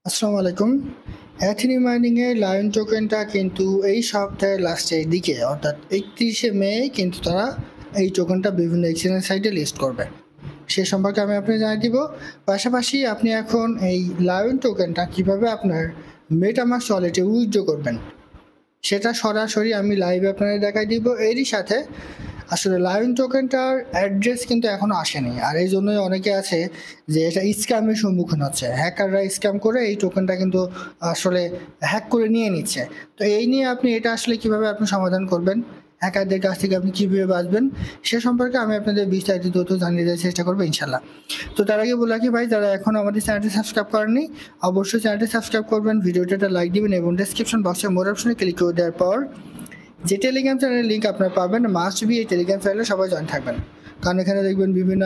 আসসালামু আলাইকুম। অ্যাথিনি মাইনিং এর লায়ন টোকেনটা কিন্তু এই সপ্তাহের লাস্টের দিকে অর্থাৎ 31শে মে কিন্তু তারা এই টোকেনটা বিভিন্ন এক্সচেঞ্জ সাইটে লিস্ট করবে। সে সম্পর্কে আমি আপনাকে জানিয়ে দিব। পাশাপাশি আপনি এখন এই লায়ন টোকেনটা কিভাবে আপনার মেটামাস্ক ওয়ালেটে উইথড্র করবেন সেটা সরাসরি আমি লাইভে আপনাদের দেখাই দিব। এরই সাথে আসলে লায়ন টোকেনটার অ্যাড্রেস কিন্তু এখনো আসেনি, আর এই জন্যই অনেকে আছে যে এটা স্ক্যামের সম্মুখীন হচ্ছে। হ্যাকাররা স্ক্যাম করে এই টোকেনটা কিন্তু আসলে হ্যাক করে নিয়ে নিচ্ছে। তো এই নিয়ে আপনি এটা আসলে কিভাবে আপনি সমাধান করবেন, হ্যাকারদের কাছ থেকে আপনি কীভাবে বাঁচবেন, সে সম্পর্কে আমি আপনাদের বিস্তারিত তথ্য জানিয়ে দেওয়ার চেষ্টা করবো ইনশাল্লাহ। তো তার আগে বলে রাখি ভাই, যারা এখন আমাদের চ্যানেলটি সাবস্ক্রাইব করেননি অবশ্যই চ্যানেলটি সাবস্ক্রাইব করবেন, ভিডিওটা একটা লাইক দিবেন এবং ডেসক্রিপশন বক্সে মোর অপশনে ক্লিক করে দেওয়ার পর যে টেলিগ্রাম চ্যানেলের লিঙ্ক আপনারা পাবেন, মাস্ট বি এই টেলিগ্রাম চ্যানেলে সবাই জয়েন থাকবেন। কারণ এখানে দেখবেন বিভিন্ন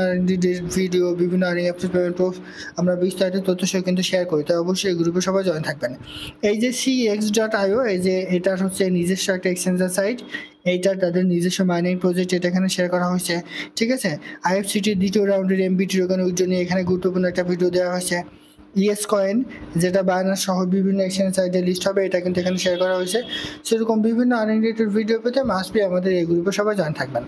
ভিডিও, বিভিন্ন আর্নিং অ্যাপস, পেমেন্ট প্রুফ আমরা বিস্তারিত তথ্য সহ কিন্তু শেয়ার করি। তাই অবশ্যই এই গ্রুপে সবাই জয়েন থাকবেন। এই যে CX.io, এই যে এটা হচ্ছে নিজস্ব একটা এক্সচেঞ্জার সাইট, এইটা তাদের নিজস্ব মাইনিং প্রজেক্ট, এটা এখানে শেয়ার করা হয়েছে। ঠিক আছে, IFCTর দ্বিতীয় রাউন্ডের MBT টোকেনের জন্য এখানে গুরুত্বপূর্ণ একটা ভিডিও দেওয়া হয়েছে। ইয়েস কয়েন, যেটা বায়নান্স সহ বিভিন্ন এক্সচেঞ্জ সাইটে লিস্ট হবে, এটা কিন্তু এখানে শেয়ার করা হয়েছে। সেরকম বিভিন্ন আর্নিং রিলেটেড ভিডিও পেতে মাস্ট বি আমাদের এই গ্রুপে সবাই জয়েন থাকবেন।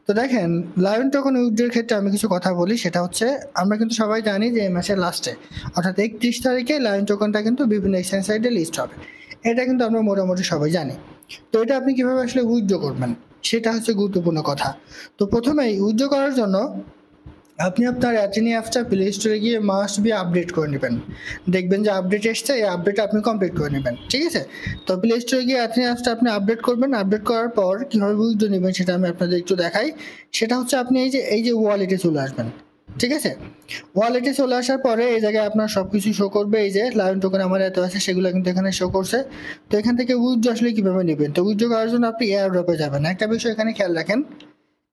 তো দেখেন, লায়ন টোকেন উইথড্রর ক্ষেত্রে আমি কিছু কথা বলি। সেটা হচ্ছে, আমরা কিন্তু সবাই জানি যে এই মাসের লাস্টে অর্থাৎ 31 তারিখে লায়ন টোকেনটা কিন্তু বিভিন্ন এক্সচেঞ্জ সাইটে লিস্ট হবে। এটা কিন্তু আমরা মোটামুটি সবাই জানি। তো এটা আপনি কীভাবে আসলে উইথড্র করবেন সেটা হচ্ছে গুরুত্বপূর্ণ কথা। তো প্রথমেই উইথড্র করার জন্য আপনি আপনার অ্যাথিনি অ্যাপসটা প্লে স্টোরে গিয়ে মাস্ট বি আপডেট করে নেবেন। দেখবেন যে আপডেট এসছে, এই আপডেট আপনি কমপ্লিট করে নেবেন। ঠিক আছে, তো প্লে স্টোরে গিয়ে অ্যাথিনি অ্যাপসটা আপনি আপডেট করবেন। আপডেট করার পর কীভাবে উইথড্র নেবেন সেটা আমি আপনাদের একটু দেখাই। সেটা হচ্ছে, আপনি এই যে ওয়ালেটে চলে আসবেন। ঠিক আছে, ওয়ালেটে চলে আসার পরে এই জায়গায় আপনার সব কিছু শো করবে। এই যে লায়ন টোকেন আমার এত আছে সেগুলো কিন্তু এখানে শো করছে। তো এখান থেকে উইথড্র আসলে কীভাবে নেবেন, তো উইথড্র করার জন্য আপনি এয়ার ড্রপে যাবেন। একটা বিষয় এখানে খেয়াল রাখেন,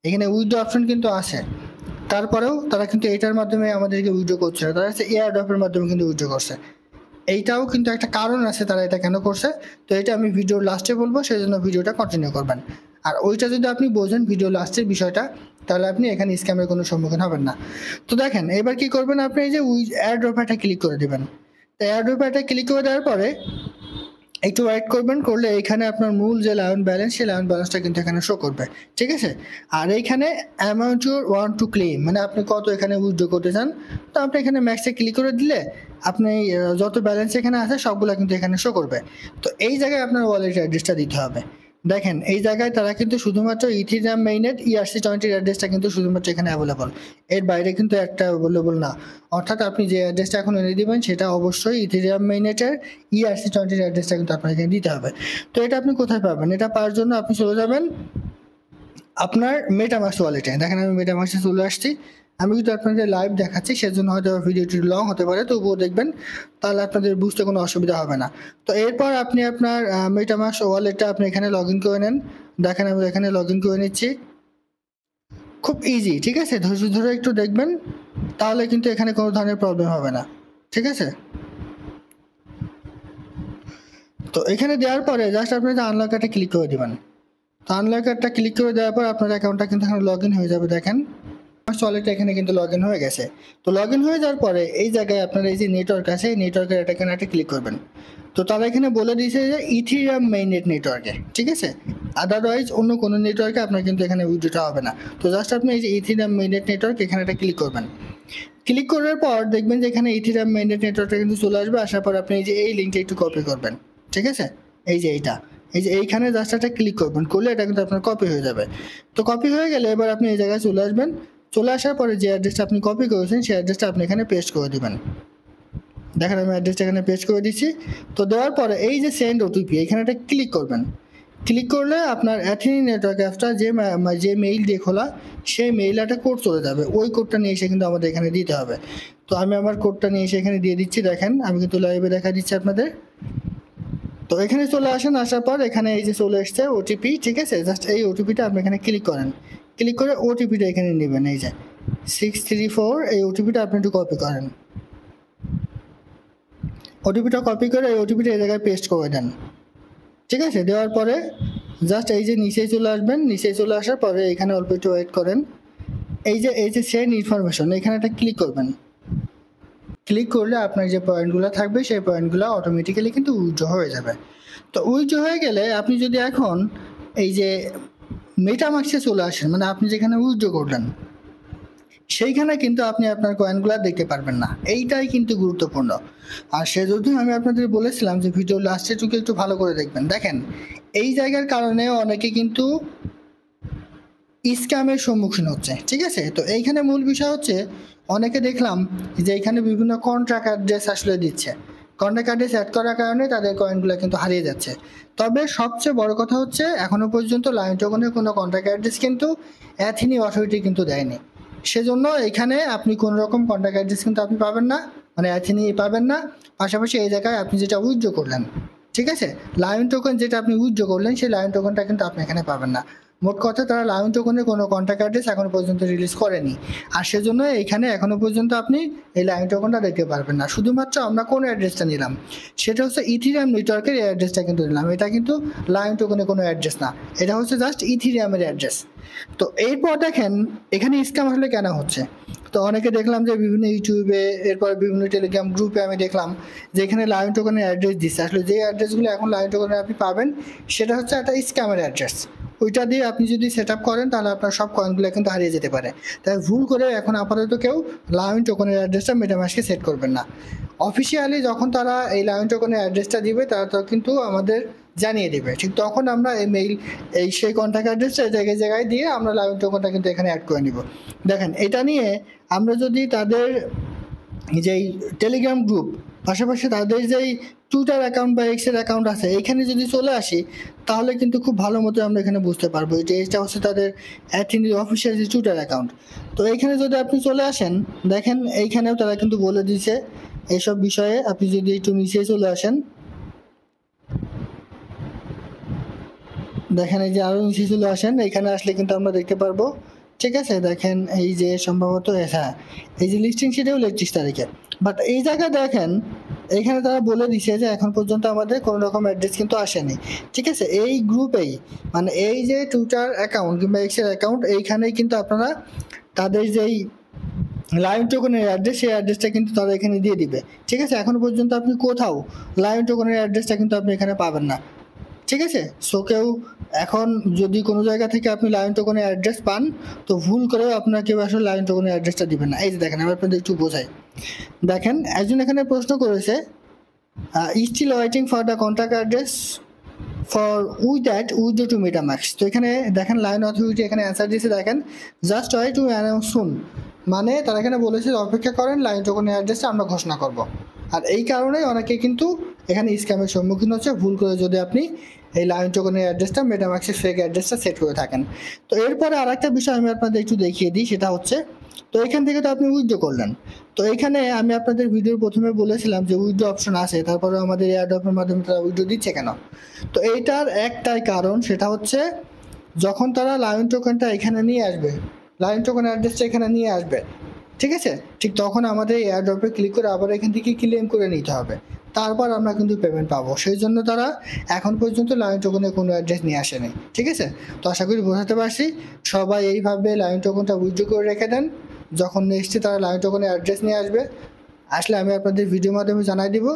এখানে উইথড্র অপশন কিন্তু আছে, তারপরেও তারা কিন্তু এটার মাধ্যমে আমাদেরকে উইথড্র করছে না, তারা হচ্ছে এয়ার ড্রপের মাধ্যমে কিন্তু উইথড্র করছে। এইটাও কিন্তু একটা কারণ আছে তারা এটা কেন করছে। তো এটা আমি ভিডিওর লাস্টে বলবো, সেই জন্য ভিডিওটা কন্টিনিউ করবেন। আর ওইটা যদি আপনি বোঝেন ভিডিও লাস্টের বিষয়টা, তাহলে আপনি এখানে স্ক্যামের কোনো সম্মুখীন হবেন না। তো দেখেন, এবার কি করবেন, আপনি এই যে এয়ার ড্রপ এটা ক্লিক করে দেবেন। তো এয়ার ড্রপ এটা ক্লিক করে দেওয়ার পরে একটু ওয়েট করবেন, করলে এখানে আপনার মূল যে লায়ন ব্যালেন্স, সেই লায়ন ব্যালেন্সটা কিন্তু এখানে শো করবে। ঠিক আছে, আর এইখানে amount your want to claim, মানে আপনি কত এখানে উইথড্র করতে চান। তো আপনি এখানে ম্যাক্সে ক্লিক করে দিলে আপনি যত ব্যালেন্স এখানে আছে সবগুলো কিন্তু এখানে শো করবে। তো এই জায়গায় আপনার ওয়ালেট অ্যাড্রেসটা দিতে হবে। দেখেন, এই জায়গায় তারা কিন্তু শুধুমাত্র ইথিরিয়াম মেইনেট ERC20 অ্যাড্রেসটা কিন্তু শুধুমাত্র এখানে অ্যাভেলেবল, এর বাইরে কিন্তু একটা অ্যাভেলেবল না। অর্থাৎ আপনি যে অ্যাড্রেসটা এখন এনে দিবেন সেটা অবশ্যই ইথিরিয়াম মেইনেটের ERC20 অ্যাড্রেসটা কিন্তু আপনাকে এখানে দিতে হবে। তো এটা আপনি কোথায় পাবেন, এটা পাওয়ার জন্য আপনি চলে যাবেন আপনার মেটামাস্ক ওয়ালেটে। দেখেন, আমি মেটামাস্কে চলে আসছি। আমি কিন্তু আপনাদের লাইভ দেখাচ্ছি, সেজন্য হয়তো ভিডিওটি লং হতে পারে, তবুও দেখবেন, তাহলে আপনাদের বুঝতে কোনো অসুবিধা হবে না। তো এরপর আপনি আপনার মেটামাস্ক ওয়ালেটটা আপনি এখানে লগ ইন করে নেন। দেখেন, আমি এখানে লগ ইন করে নিচ্ছি। খুব ইজি, ঠিক আছে, ধৈর্য ধরে একটু দেখবেন, তাহলে কিন্তু এখানে কোনো ধরনের প্রবলেম হবে না। ঠিক আছে, তো এখানে দেওয়ার পরে জাস্ট আপনি আনলক একটা ক্লিক করে দেবেন। তো আনলক একটা ক্লিক করে দেওয়ার পর আপনার অ্যাকাউন্টটা কিন্তু এখানে লগ ইন হয়ে যাবে। দেখেন, ওয়ালেটটা এখানে কিন্তু লগ ইন হয়ে গেছে। তো লগ ইন হয়ে যাওয়ার পরে এই জায়গায় আপনার এই যে নেটওয়ার্ক আছে, এই নেটওয়ার্কের এখানে একটা ক্লিক করবেন। তো তারা এখানে বলে দিয়েছে যে ইথিরিয়াম মেইননেট নেটওয়ার্কে, ঠিক আছে, আদারওয়াইজ অন্য কোনো নেটওয়ার্কে আপনার কিন্তু এখানে উইথড্রটা হবে না। তো জাস্ট আপনি এই যে ইথিরিয়াম মেইননেট নেটওয়ার্ক, এখানে একটা ক্লিক করবেন। ক্লিক করার পর দেখবেন যে এখানে ইথিরিয়াম মেইননেট নেটওয়ার্কটা কিন্তু চলে আসবে। আসার পর আপনি এই যে এই লিঙ্কটা একটু কপি করবেন। ঠিক আছে, এই যে এইটা, এই যে এইখানে জাস্ট একটা ক্লিক করবেন, করলে এটা কিন্তু আপনার কপি হয়ে যাবে। তো কপি হয়ে গেলে এবার আপনি এই জায়গায় চলে আসবেন। চলে আসার পরে যে অ্যাড্রেসটা আপনি কপি করেছেন সেই অ্যাড্রেসটা আপনি এখানে পেস্ট করে দেবেন। দেখেন, আমি অ্যাড্রেসটা এখানে পেস্ট করে দিচ্ছি। তো দেওয়ার পরে এই যে সেন্ড ওটিপি, এখানে একটা ক্লিক করবেন। ক্লিক করলে আপনার অ্যাথিনি নেটওয়ার্ক অ্যাপসটা যে মেইল দিয়ে খোলা, সেই মেইলে একটা কোড চলে যাবে। ওই কোডটা নিয়ে এসে কিন্তু আমাদের এখানে দিতে হবে। তো আমি আমার কোডটা নিয়ে এসে এখানে দিয়ে দিচ্ছি। দেখেন, আমি কিন্তু লাইভে দেখা দিচ্ছি আপনাদের। তো এখানে চলে আসেন, আসার পর এখানে এই যে চলে এসছে ওটিপি। ঠিক আছে, জাস্ট এই ওটিপিটা আপনি এখানে ক্লিক করেন। ক্লিক করে ওটিপিটা এখানে নেবেন, এই যে 634, এই ওটিপিটা আপনি একটু কপি করেন। ওটিপিটা কপি করে এই ওটিপিটা এই জায়গায় পেস্ট করে দেন। ঠিক আছে, দেওয়ার পরে জাস্ট এই যে নিচে চলে আসবেন। নিচে চলে আসার পরে এখানে অল্প একটু ওয়েট করেন। এই যে সেন্ড ইনফরমেশন, এখানে একটা ক্লিক করবেন। ক্লিক করলে আপনার যে পয়েন্টগুলো থাকবে সেই পয়েন্টগুলো অটোমেটিক্যালি কিন্তু উইথড্র হয়ে যাবে। তো উইথড্র হয়ে গেলে আপনি যদি এখন এই যে মেটামাক্সে চলে আসেন, মানে আপনি যেখানে উইথড্র করলেন সেইখানে কিন্তু আপনি আপনার কয়েনগুলো দেখতে পারবেন না। এইটাই কিন্তু গুরুত্বপূর্ণ। আর সেজন্য আমি আপনাদের বলেছিলাম যে ভিডিও লাস্টের টুকু একটু ভালো করে দেখবেন। দেখেন এই জায়গার কারণে অনেকে কিন্তু স্ক্যামের সম্মুখীন হচ্ছে, ঠিক আছে। তো এইখানে মূল বিষয় হচ্ছে অনেকে দেখলাম যে এখানে বিভিন্ন কন্ট্রাক্ট অ্যাড্রেস আসলে দিচ্ছে, কন্ট্রাক্ট অ্যাড্রেস অ্যাড করার কারণে তাদের কয়েনগুলো কিন্তু হারিয়ে যাচ্ছে। তবে সবচেয়ে বড় কথা হচ্ছে এখনো পর্যন্ত লায়ন টোকেনের কোনো কন্ট্রাক্ট অ্যাড্রেস কিন্তু অ্যাথিনি অথরিটি কিন্তু দেয়নি। সেজন্য এখানে আপনি কোনো রকম কন্ট্রাক্ট অ্যাড্রেস কিন্তু আপনি পাবেন না, মানে অ্যাথিনি পাবেন না। পাশাপাশি এই জায়গায় আপনি যেটা উইথড্র করলেন, ঠিক আছে, লায়ন টোকেন যেটা আপনি উইথড্র করলেন সেই লায়ন টোকেনটা কিন্তু আপনি এখানে পাবেন না। মোট কথা তারা লায়ন টোকেনের কোনো কন্ট্রাক্ট অ্যাড্রেস এখনো পর্যন্ত রিলিজ করেনি। আর সেজন্য এখানে এখনো পর্যন্ত আপনি এই লায়ন টোকেনটা দেখতে পারবেন না। শুধুমাত্র আমরা কোন অ্যাড্রেসটা নিলাম, সেটা হচ্ছে ইথিরিয়াম নেটওয়ার্কের এই অ্যাড্রেসটা কিন্তু নিলাম। এটা কিন্তু লায়ন টোকেনের কোনো অ্যাড্রেস না, এটা হচ্ছে জাস্ট ইথিরিয়ামের অ্যাড্রেস। তো এরপর দেখেন এখানে স্ক্যাম আসলে কেন হচ্ছে। তো অনেকে দেখলাম যে বিভিন্ন ইউটিউবে, এরপর বিভিন্ন টেলিগ্রাম গ্রুপে আমি দেখলাম যে এখানে লায়ন টোকেনের অ্যাড্রেস দিচ্ছে। আসলে যে অ্যাড্রেসগুলো এখন লায়ন টোকেনের আপনি পাবেন সেটা হচ্ছে একটা স্ক্যামের অ্যাড্রেস। ওইটা দিয়ে আপনি যদি সেট আপ করেন তাহলে আপনার সব কয়েনগুলো কিন্তু হারিয়ে যেতে পারে। তাই ভুল করে এখন আপাতত কেউ লায়ন টোকেনের অ্যাড্রেসটা মেটামাস্কে সেট করবেন না। অফিসিয়ালি যখন তারা এই লায়ন টোকেনের অ্যাড্রেসটা দিবে তারা তো কিন্তু আমাদের জানিয়ে দেবে, ঠিক তখন আমরা এই মেইল এই সেই কন্ট্যাক্ট অ্যাড্রেসটা জায়গায় জায়গায় দিয়ে আমরা লায়ন টোকেনটা কিন্তু এখানে অ্যাড করে নিব। দেখেন এটা নিয়ে আমরা যদি তাদের যেই টেলিগ্রাম গ্রুপ, পাশাপাশি তাদের যেই টুইটার অ্যাকাউন্ট বা এক্সের অ্যাকাউন্ট আছে এইখানে যদি চলে আসি তাহলে কিন্তু খুব ভালো মতো আমরা এখানে বুঝতে পারবো যে এটা হচ্ছে তাদের অ্যাথিনির অফিসিয়াল যে টুইটার অ্যাকাউন্ট। তো এইখানে যদি আপনি চলে আসেন দেখেন এইখানেও তারা কিন্তু বলে দিয়েছে এইসব বিষয়ে। আপনি যদি একটু নিচে চলে আসেন দেখেন এই যে আরও নিচে চলে আসেন, এখানে আসলে কিন্তু আমরা দেখতে পারবো, ঠিক আছে। দেখেন এই যে সম্ভবত হ্যাঁ এই যে লিস্টিং সেটাও 31 তারিখে। বাট এই জায়গায় দেখেন এইখানে তারা বলে দিছে যে এখন পর্যন্ত আমাদের কোনো রকম অ্যাড্রেস কিন্তু আসেনি, ঠিক আছে। এই গ্রুপেই মানে এই যে টুইটার অ্যাকাউন্ট কিংবা এক্সের অ্যাকাউন্ট এইখানেই কিন্তু আপনারা তাদের যেই লায়ন টোকেনের অ্যাড্রেস সেই অ্যাড্রেসটা কিন্তু তারা এখানে দিয়ে দিবে, ঠিক আছে। এখনো পর্যন্ত আপনি কোথাও লায়ন টোকেনের অ্যাড্রেসটা কিন্তু আপনি এখানে পাবেন না, ঠিক আছে। সো কেউ এখন যদি কোনো জায়গা থেকে আপনি লায়ন টোকেনের অ্যাড্রেস পান তো ভুল করেও আপনার কেউ আসলে লায়ন টোকেনের অ্যাড্রেসটা দিবেন না। এই যে দেখেন আমি আপনাদের একটু বোঝাই। দেখেন একজন এখানে প্রশ্ন করেছে still waiting for the contact address for with withdraw to Metamax. তো এখানে দেখেন লায়ন অথরিটি এখানে অ্যান্সার দিয়েছে, দেখেন just wait to announce soon, মানে তারা এখানে বলেছে অপেক্ষা করেন লায়ন টোকেনের অ্যাড্রেসটা আমরা ঘোষণা করব। আর এই কারণেই অনেকে কিন্তু এখানে স্ক্যামের সম্মুখীন হচ্ছে ভুল করে যদি আপনি এই লায়ন টোকেনের অ্যাড্রেসটা মেটামাক্সের ফেক অ্যাড্রেসটা সেট করে থাকেন। তো এরপরে আরেকটা বিষয় আমি আপনাদের একটু দেখিয়ে দিই, সেটা হচ্ছে তো এখান থেকে তো আপনি উইথড্র করলেন। তো এখানে আমি আপনাদের ভিডিওর প্রথমে বলেছিলাম যে উইথড্র অপশন আছে, তারপরে আমাদের এয়ারড্রপের মাধ্যমে তারা উইথড্র দিচ্ছে কেন। তো এইটার একটাই কারণ, সেটা হচ্ছে যখন তারা লায়ন টোকেনটা এখানে নিয়ে আসবে, লায়ন টোকেন অ্যাড্রেসটা এখানে নিয়ে আসবে, ঠিক আছে, ঠিক তখন আমাদের এয়ারড্রপে ক্লিক করে আবার এখান থেকে ক্লেম করে নিতে হবে, তারপর আমরা কিন্তু পেমেন্ট পাবো। সেই জন্য তারা এখন পর্যন্ত লায়ন টোকেনের কোনো অ্যাড্রেস নিয়ে আসেনি, ঠিক আছে। তো আশা করি বোঝাতে পারছি। সবাই এইভাবে লায়ন টোকেনটা উইথড্র করে রেখে দেন, যখন নেক্সটে তারা লায়ন টোকেনের অ্যাড্রেস নিয়ে আসবে আসলে আমি আপনাদের ভিডিওর মাধ্যমে জানাই দিব।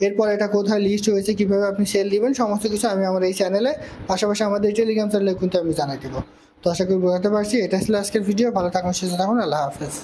এরপর এটা কোথায় লিস্ট হয়েছে, কীভাবে আপনি সেল দিবেন, সমস্ত কিছু আমি আমার এই চ্যানেলে, পাশাপাশি আমাদের টেলিগ্রাম চ্যানেলে কিন্তু আমি জানাই দেবো। তো আশা করি বোঝাতে পারছি। এটা ছিল আজকের ভিডিও। ভালো থাকুন, সুস্থ থাকুন, আল্লাহ হাফেজ।